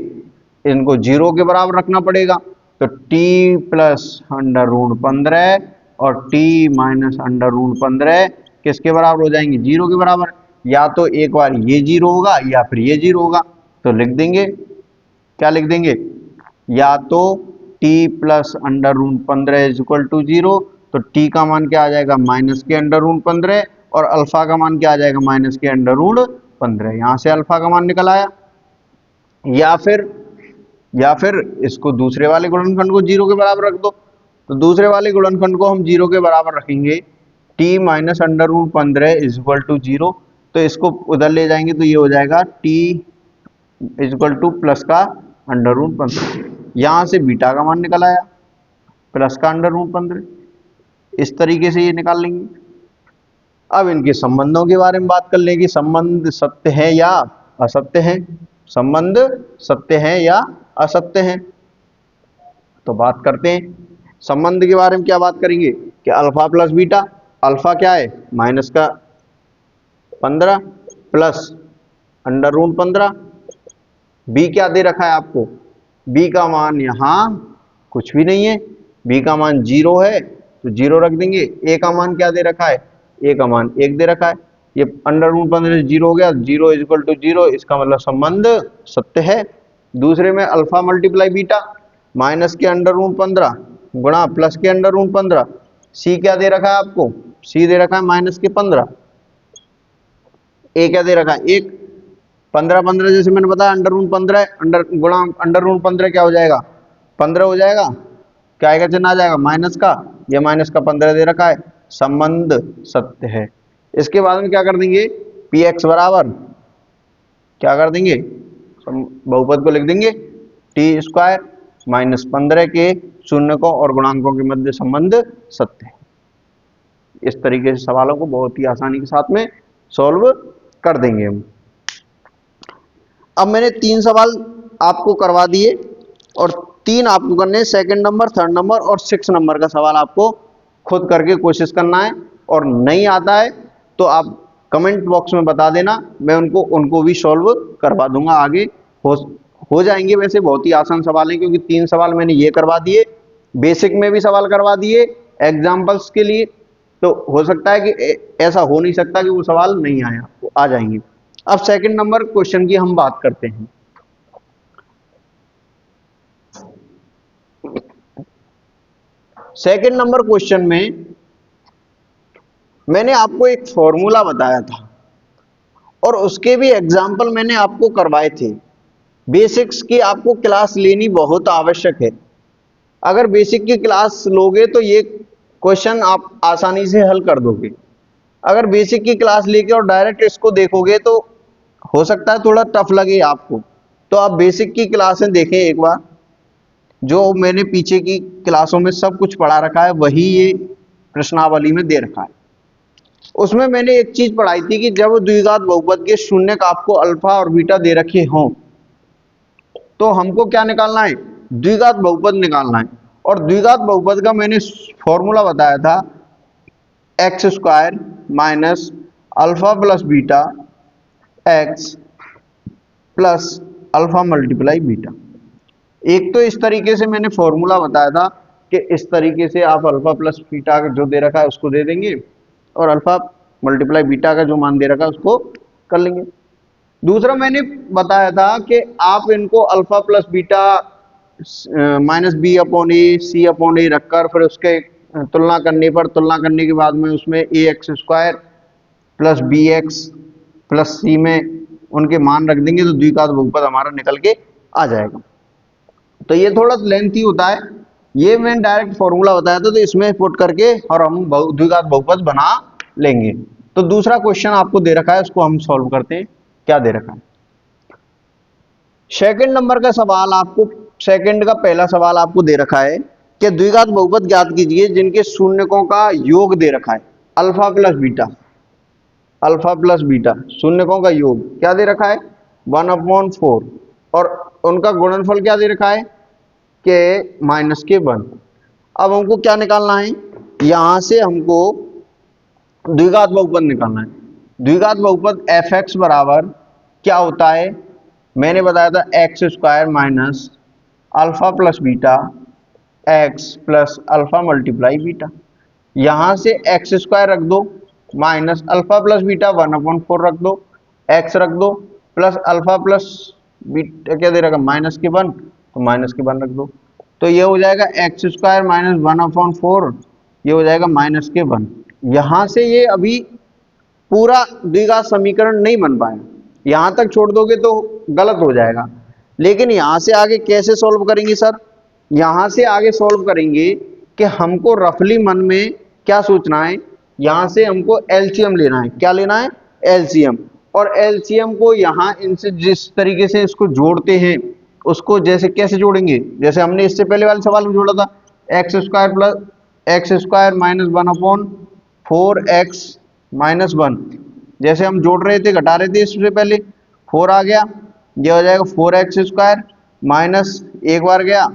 इनको 0 के बराबर रखना पड़ेगा। तो t प्लस अंडर रूट 15 और t माइनस अंडर रूट 15 किसके बराबर हो जाएंगे 0 के बराबर। या तो एक बार ये 0 होगा या फिर ये 0 होगा, तो लिख देंगे क्या लिख देंगे, या तो t plus under root 15 is equal to 0, तो t का मान क्या आ जाएगा माइनस के अंडर रूट 15 और अल्फा का मान क्या आ जाएगा माइनस के अंडर रूट 15। यहां से अल्फा का मान निकल आया। या फिर इसको दूसरे वाले गुणनखंड को 0 के बराबर रख दो। तो दूसरे वाले गुणनखंड को हम 0 के बराबर रखेंगे, t minus under root 15 is equal to 0। तो इसको उधर ले जाएंगे तो ये हो जाएगा t is equal two plus का अंडर रूट 15। यहाँ से बीटा का मान निकल आया प्लस का अंडर रूट 15। इस तरीके से ये निकाल लेंगे। अब इनके संबंधों के बारे में बात कर लेंगे, संबंध सत्य है या असत्य है, संबंध सत्य है या असत्य है। तो बात करते हैं संबंध के बारे में। क्या बात करेंगे कि अल्फा प्लस बीटा, अल्फा क्या है माइनस का 15 प्लस अंडर रूट 15, बी क्या दे रखा है आपको, बी का मान यहाँ कुछ भी नहीं है, बी का मान 0 है तो 0 रख देंगे। ए का मान क्या दे रखा है, ए का मान 1 दे रखा है। ये अंडर रूट 15 से 0 हो गया, 0 इज इक्वल टू 0, इसका मतलब संबंध सत्य है। दूसरे में अल्फा मल्टीप्लाई बीटा माइनस के अंडर रूट 15 गुणा प्लस के अंडर रूट 15, सी क्या दे रखा है आपको, सी दे रखा है माइनस के 15, ए क्या दे रखा है 1, 15 जैसे मैंने बताया अंडर रूट 15 अंडर गुणा अंडर रूट 15 क्या हो जाएगा 15 हो जाएगा, क्या आएगा चिन्ह आ जाएगा माइनस का, ये माइनस का 15 दे रखा है, संबंध सत्य है। इसके बाद में क्या कर देंगे, पी एक्स बराबर क्या कर देंगे, बहुपद को लिख देंगे टी स्क्वायर माइनस 15 के शून्यकों और गुणांकों के मध्य संबंध सत्य है। इस तरीके से सवालों को बहुत ही आसानी के साथ में सॉल्व कर देंगे हम। अब मैंने 3 सवाल आपको करवा दिए और 3 आपको करने, सेकंड नंबर, थर्ड नंबर और 6 नंबर का सवाल आपको खुद करके कोशिश करना है। और नहीं आता है तो आप कमेंट बॉक्स में बता देना, मैं उनको भी सॉल्व करवा दूंगा। आगे हो जाएंगे। वैसे बहुत ही आसान सवाल है क्योंकि 3 सवाल मैंने ये करवा दिए, बेसिक में भी सवाल करवा दिए एग्जाम्पल्स के लिए। तो हो सकता है कि ऐसा हो नहीं सकता कि वो सवाल नहीं आए, आपको आ जाएंगे। अब सेकंड नंबर क्वेश्चन की हम बात करते हैं। सेकंड नंबर क्वेश्चन में मैंने आपको एक फॉर्मूला बताया था और उसके भी एग्जाम्पल मैंने आपको करवाए थे। बेसिक्स की आपको क्लास लेनी बहुत आवश्यक है। अगर बेसिक की क्लास लोगे तो ये क्वेश्चन आप आसानी से हल कर दोगे। अगर बेसिक की क्लास लेके और डायरेक्ट इसको देखोगे तो हो सकता है थोड़ा टफ लगे आपको। तो आप बेसिक की क्लासें देखें एक बार, जो मैंने पीछे की क्लासों में सब कुछ पढ़ा रखा है वही ये प्रश्नावली में दे रखा है। उसमें मैंने एक चीज पढ़ाई थी कि जब द्विघात बहुपद के शून्यक आपको अल्फा और बीटा दे रखे हों तो हमको क्या निकालना है, द्विघात बहुपद निकालना है। और द्विघात बहुपद का मैंने फॉर्मूला बताया था x square minus alpha plus beta x plus alpha multiply beta. एक तो इस तरीके से मैंने फॉर्मूला बताया था कि इस तरीके से आप अल्फा प्लस बीटा जो दे रखा है उसको दे देंगे और अल्फा मल्टीप्लाई बीटा का जो मान दे रखा है उसको कर लेंगे। दूसरा मैंने बताया था कि आप इनको alpha plus beta minus b upon a c upon a रखकर फिर उसके तुलना करने के बाद में उसमें a x square plus b x plus c में उनके मान रख देंगे तो द्विघात बहुपद हमारा निकल के आ जाएगा। तो ये थोड़ा लेंथी होता है, ये मैंने डायरेक्ट फॉर्मूला बताया था तो इसमें पुट करके और हम द्विघात बहुपद बना लेंगे। तो दूसरा क्वेश्चन आपको दे रखा है, उसको हम सॉल्व करते हैं। क्या दे रखा है, सेकंड नंबर का सवाल आपको, सेकंड का पहला सवाल आपको दे रखा है कि द्विघात बहुपद ज्ञात कीजिए जिनके शून्यकों का योग दे रखा है अल्फा प्लस बीटा शून्यकों का योग क्या दे रखा है 1/4 और उनका गुणनफल क्या दे रखा है कि -1। अब हमको क्या निकालना है, यहां से हमको द्विघात बहुपद निकालना है। द्विघात बहुपद एफ एक्स बराबर क्या होता है, मैंने बताया था x square minus alpha plus beta x plus alpha multiply beta. यहां से एक्स स्क्वायर रख दो माइनस अल्फा प्लस बीटा 1/4 रख दो, एक्स रख दो प्लस अल्फा प्लस बीटा क्या दे रखा -1 तो -1 रख दो। तो ये हो जाएगा एक्स स्क्वायर माइनस 1/4, ये हो जाएगा -1। यहां से ये अभी पूरा द्विघात समीकरण नहीं बन पाया, यहां तक छोड़ दोगे तो गलत हो जाएगा। लेकिन यहां से आगे कैसे सॉल्व करेंगे सर? यहां से आगे सॉल्व करेंगे कि हमको रफली मन में क्या सोचना है, यहां से हमको एलसीएम लेना है। क्या लेना है? एलसीएम। और एलसीएम को यहां इनसे जिस तरीके से इसको जोड़ते हैं उसको जैसे कैसे जोड़ेंगे, जैसे हमने इससे पहले वाले सवाल में जोड़ा था, x square plus x square minus one upon four x minus one. जैसे हम जोड़ रहे थे, घटा रहे थे, इससे पहले फोर आ गया, ये हो जाएगा फोर एक्स स्क्वायर माइनस एक बार गया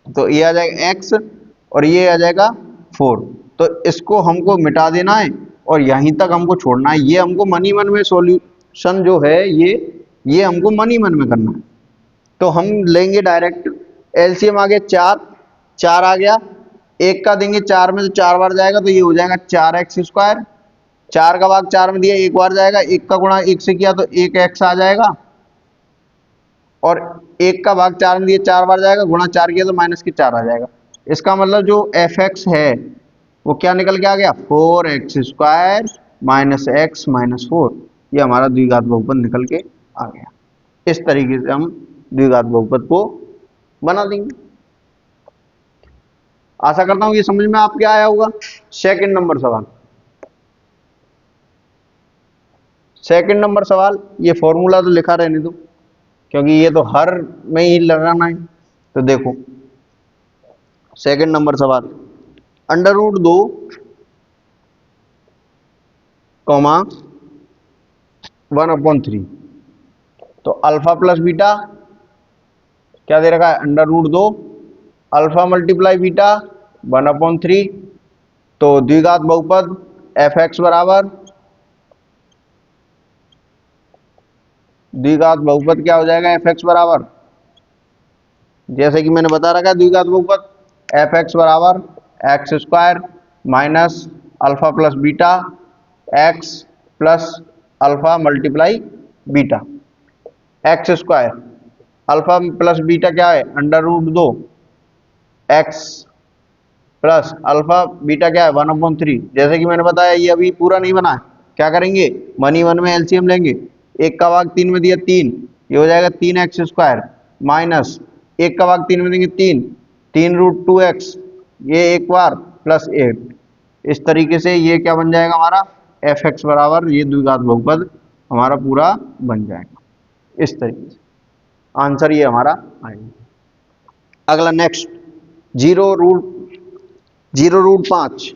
तो ये आ जाएगा एक्स और ये आ जाएगा फोर। तो इसको हमको मिटा देना है और यहीं तक हमको छोड़ना है। ये हमको मनी मन में सॉल्यूशन जो है ये हमको मनी मन में करना है। तो हम लेंगे डायरेक्ट, एलसीएम आ गया चार, चार आ गया, एक का देंगे चार में तो चार बार जाएगा तो ये हो जाएगा चार एक्स स्क्वायर। चार का भाग चार में दिया एक बार जाएगा, एक का गुणा एक से किया तो एक एक्स आ जाएगा और एक का भाग चार में दिया चार बार जाएगा, गुणा चार किया तो माइनस के चार आ जाएगा। इसका मतलब जो एफ एक्स है वो क्या निकल के आ गया, four x square minus x minus four. ये हमारा द्विघात बहुपद निकल के आ गया। इस तरीके से हम द्विघात बहुपद को बना देंगे। आशा करता हूं ये समझ में आपके आया होगा। सेकंड नंबर सवाल, सेकंड नंबर सवाल, ये फॉर्मूला तो लिखा रहने दो क्योंकि ये तो हर में ही लगाना है। तो देखो सेकंड नंबर सवाल, अंडर रूट दो कॉमा वन अपॉन थ्री। तो अल्फा प्लस बीटा क्या दे रखा है, अंडर रूट दो alpha multiply beta one upon three. तो द्विघात बहुपद एफ एक्स बराबर, द्विघात बहुपद क्या हो जाएगा, एफ एक्स बराबर, जैसे कि मैंने बता रखा है द्विघात बहुपद एफ एक्स बराबर X square minus alpha plus beta x plus alpha multiply beta. X square alpha plus beta क्या है, अंडर रूट दो एक्स प्लस अल्फा बीटा क्या है, वन अपॉन थ्री। जैसे कि मैंने बताया ये अभी पूरा नहीं बना है, क्या करेंगे, मनी वन में एलसीएम लेंगे। एक का भाग तीन में दिया तीन, ये हो जाएगा तीन एक्स स्क्वायर माइनस एक का भाग तीन में देंगे तीन, तीन रूट टू एक्स, ये एक बार प्लस एट। इस तरीके से ये क्या बन जाएगा हमारा, एफ एक्स बराबर, ये द्विघात बहुपद हमारा पूरा बन जाएगा। इस तरीके से आंसर ये हमारा आएगा। अगला नेक्स्ट, जीरो रूट पांच,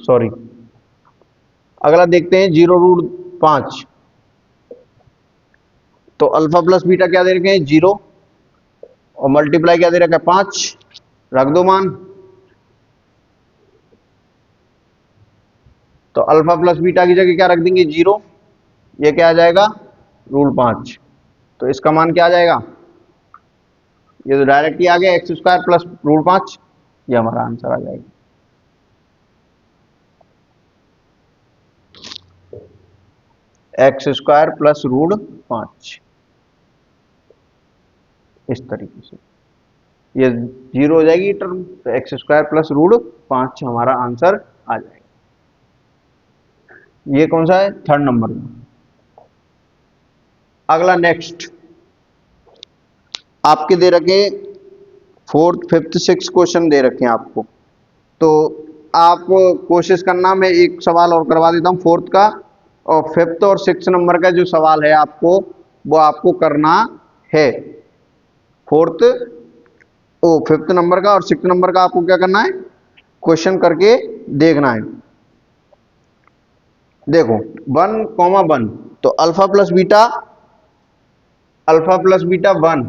सॉरी, अगला देखते हैं जीरो रूट पांच। तो अल्फा प्लस बीटा क्या दे रखे हैं, जीरो, और मल्टीप्लाई क्या दे रखा है, पांच। रख दो मान, तो अल्फा प्लस बीटा की जगह क्या रख देंगे, जीरो, ये क्या आ जाएगा, रूट पांच। तो इसका मान क्या आ जाएगा, ये तो डायरेक्ट ही आ गया, एक्स स्क्वायर प्लस रूट पांच, ये हमारा आंसर आ जाएगा। एक्स स्क्वायर प्लस रूट पांच, इस तरीके से ये जीरो हो जाएगी टर्म, तो एक्स स्क्वायर प्लस रूट पांच हमारा आंसर आ जाएगा। ये कौन सा है, थर्ड नंबर में। अगला नेक्स्ट आपके दे रखे फोर्थ फिफ्थ सिक्स क्वेश्चन दे रखे हैं आपको, तो आप कोशिश करना, मैं एक सवाल और करवा देता हूं फोर्थ का, और फिफ्थ और सिक्स नंबर का जो सवाल है आपको वो आपको करना है। फोर्थ फिफ्थ नंबर का और सिक्स नंबर का आपको क्या करना है, क्वेश्चन करके देखना है। देखो वन कॉमा वन, तो अल्फा प्लस बीटा वन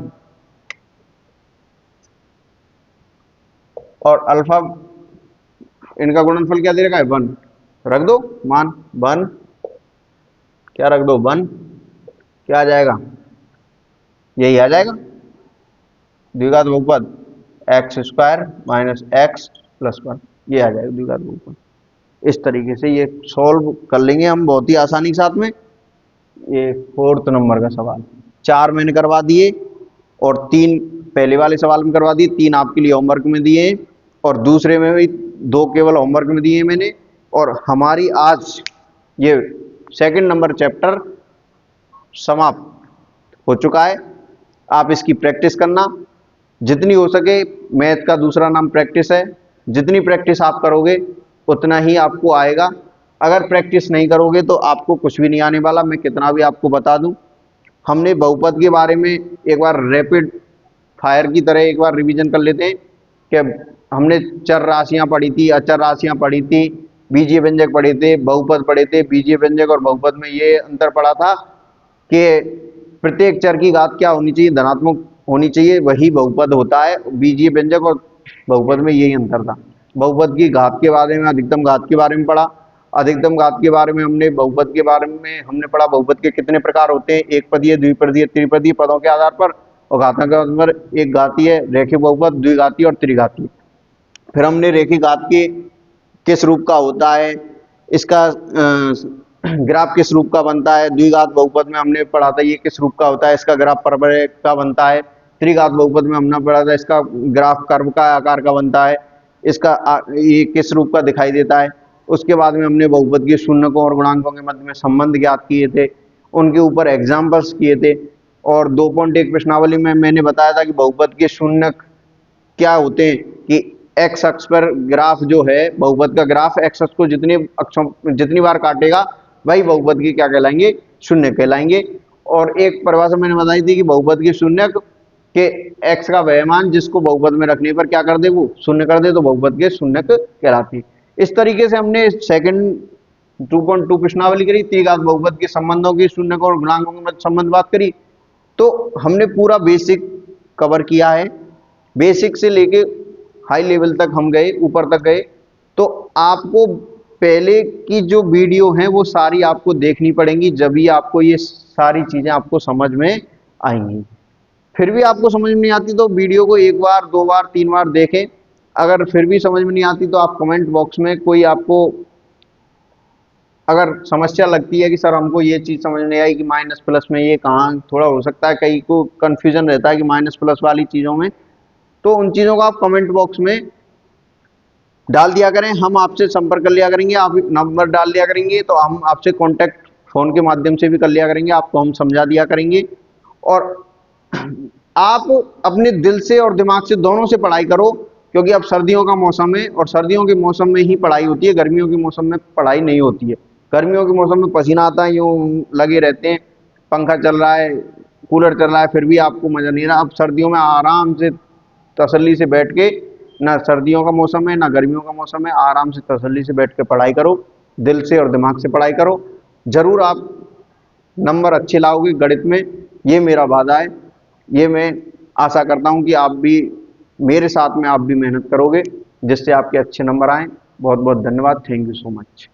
और अल्फा, इनका गुणनफल क्या दे रखा है, वन। रख दो मान वन, क्या रख दो, वन, क्या आ जाएगा, यही आ जाएगा द्विघात बहुपद x square minus x plus one, ये आ जाएगा द्विघात बहुपद। इस तरीके से ये सॉल्व कर लेंगे हम बहुत ही आसानी के साथ में। ये फोर्थ नंबर का सवाल, चार मैंने करवा दिए और तीन पहले वाले सवाल में करवा दिए, तीन आपके लिए होमवर्क में दिए और दूसरे में भी दो केवल होमवर्क में दिए मैंने। और हमारी आज ये सेकंड नंबर चैप्टर समाप्त। हो चुका है। आप इसकी प्रैक्टिस करना, जितनी हो सके। मैथ का दूसरा नाम प्रैक्टिस है। जितनी प्रैक्टिस आप करोगे उतना ही आपको आएगा। अगर प्रैक्टिस नहीं करोगे तो आपको कुछ भी नहीं आने वाला। मैं कितना भी आपको बता दूं, हमने बहुपद के बारे में एक बार रैपिड फायर की तरह एक बार रिवीजन कर लेते हैं कि हमने चर राशियां पढ़ी थी, अचर राशियां पढ़ी थी, बीजीय व्यंजक पढ़े थे, बहुपद पढ़े थे। बीजीय व्यंजक और बहुपद में ये अंतर पड़ा था कि प्रत्येक चर की घात क्या होनी चाहिए, धनात्मक होनी चाहिए, वही बहुपद होता है। बीजीय व्यंजक और बहुपद में यही अंतर था। बहुपद की घात के बारे में, अधिकतम घात के बारे में पढ़ा। अधिकतम घात के बारे में हमने, बहुपद के बारे में हमने पढ़ा बहुपद के कितने प्रकार होते हैं, एक पदीय, द्विपदीय, त्रिपदीय पदों के आधार पर, और घातों के आधार पर एक घातीय, रेखीय बहुपद, द्विघातीय और त्रिघातीय। फिर हमने रेखीय घात के किस रूप का होता है, इसका ग्राफ किस रूप का बनता है। द्विघात बहुपद में हमने पढ़ा था ये किस रूप का होता है, इसका ग्राफ परवलय का बनता है। त्रिघात बहुपद में हमने पढ़ा था इसका ग्राफ कर्व का आकार का बनता है, इसका ये किस रूप का दिखाई देता है। उसके बाद में हमने बहुपद के शून्यकों और गुणांकों के मध्य में संबंध ज्ञात किए थे, उनके ऊपर एग्जाम्पल्स किए थे। और 2.1 प्रश्नावली में मैंने बताया था कि बहुपद के शून्यक क्या होते हैं, कि एक्स अक्ष पर ग्राफ जो है बहुपद का ग्राफ एक्स अक्ष को जितनी बार काटेगा वही बहुपद के क्या कहलाएंगे, शून्य कहलाएंगे। और एक परिभाषा मैंने बताई थी कि बहुपद के शून्यक के एक्स का व्ययमान जिसको बहुपद में रखने पर क्या कर दे, वो शून्य कर दे, तो बहुपद के शून्यक कहलाती है। इस तरीके से हमने सेकंड 2.2 प्रश्नावली करी, त्रिघात बहुपद के संबंधों की, शून्यकों और गुणांकों के मध्य संबंध बात करी। तो हमने पूरा बेसिक कवर किया है, बेसिक से लेके हाई लेवल तक हम गए, ऊपर तक गए। तो आपको पहले की जो वीडियो हैं वो सारी आपको देखनी पड़ेंगी, जब भी आपको ये सारी चीजें आपको समझ में आएंगी। फिर भी आपको समझ में नहीं आती तो वीडियो को एक बार, दो बार, तीन बार देखें। अगर फिर भी समझ में नहीं आती तो आप कमेंट बॉक्स में कोई आपको अगर समस्या लगती है कि सर हमको ये चीज समझ नहीं आई कि माइनस प्लस में ये कहाँ थोड़ा हो सकता है, कई को कंफ्यूजन रहता है कि माइनस प्लस वाली चीजों में, तो उन चीजों को आप कमेंट बॉक्स में डाल दिया करें। हम आपसे संपर्क कर लिया करेंगे, आप नंबर डाल दिया करेंगे तो हम आपसे कांटेक्ट फोन के माध्यम से भी कर लिया करेंगे, आपको हम समझा दिया करेंगे। और आप अपने दिल से और दिमाग से दोनों से पढ़ाई करो, क्योंकि अब सर्दियों का मौसम है और सर्दियों के मौसम में ही पढ़ाई होती है, गर्मियों के मौसम में पढ़ाई नहीं होती है। गर्मियों के मौसम में पसीना आता है, यूँ लगे रहते हैं, पंखा चल रहा है, कूलर चल रहा है, फिर भी आपको मजा नहीं रहा। अब सर्दियों में आराम से तसल्ली से बैठ के, ना सर्दियों का मौसम है ना गर्मियों का मौसम है, आराम से तसल्ली से बैठ के पढ़ाई करो, दिल से और दिमाग से पढ़ाई करो। जरूर आप नंबर अच्छे लाओगे गणित में, ये मेरा वादा है। ये मैं आशा करता हूँ कि आप भी मेरे साथ में आप भी मेहनत करोगे जिससे आपके अच्छे नंबर आए। बहुत बहुत धन्यवाद। Thank you so much.